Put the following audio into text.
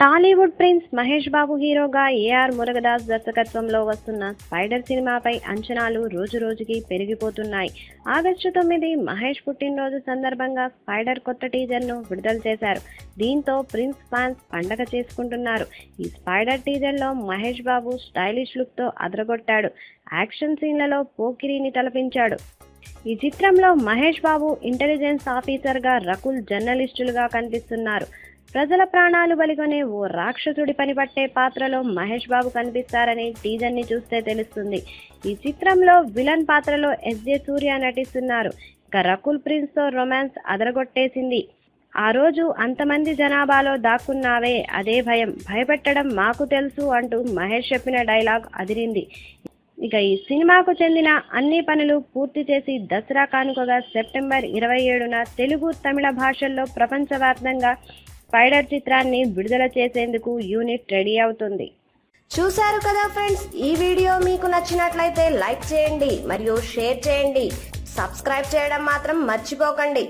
Tollywood prince Mahesh Babu హీరోగా AR Murugadoss దర్శకత్వంలో వస్తున్న స్పైడర్ సినిమాపై అంచనాలు రోజురోజుకి పెరిగిపోతున్నాయి. ఆగస్టు 9 మహేష్ పుట్టినరోజు సందర్భంగా స్పైడర్ కొత్త టీజర్ను విడుదల చేశారు. దీంతో ప్రిన్స్ ఫ్యాన్స్ పండగ చేసుకుంటున్నారు. ఈ స్పైడర్ టీజర్లో మహేష్ బాబు స్టైలిష్ లుక్తో అదరగొట్టాడు. యాక్షన్ సీన్లలో పోకిరిని తలపించాడు. ఈ చిత్రంలో మహేష్ బాబు ఇంటెలిజెన్స్ ఆఫీసర్గా, రకుల్ జర్నలిస్టులుగా కనిపిస్తున్నారు. ప్రజల ప్రాణాలు బలిగొనే ఓ రాక్షసుడి పనిపట్టే పాత్రలో మహేష్ బాబు కనిపిస్తారని టీజర్ని చూస్తే తెలుస్తుంది. ఈ చిత్రంలో విలన్ పాత్రలో ఎస్జే సూర్య నటిస్తున్నారు. ఇక రకుల్ ప్రిన్స్తో రొమాన్స్ అదరగొట్టేసింది. ఆ రోజు అంతమంది జనాభాలో దాక్కున్నావే, అదే భయం, భయపెట్టడం మాకు తెలుసు అంటూ మహేష్ చెప్పిన డైలాగ్ అదిరింది. ఇక ఈ సినిమాకు చెందిన అన్ని పనులు పూర్తి చేసి దసరా కానుకగా సెప్టెంబర్ 27న తెలుగు, తమిళ భాషల్లో ప్రపంచవ్యాప్తంగా స్పైడర్ చిత్రాన్ని విడుదల చేసేందుకు యూనిట్ రెడీ అవుతుంది. చూశారు కదా ఫ్రెండ్స్, ఈ వీడియో మీకు నచ్చినట్లయితే లైక్ చేయండి మరియు షేర్ చేయండి. సబ్స్క్రైబ్ చేయడం మాత్రం మర్చిపోకండి.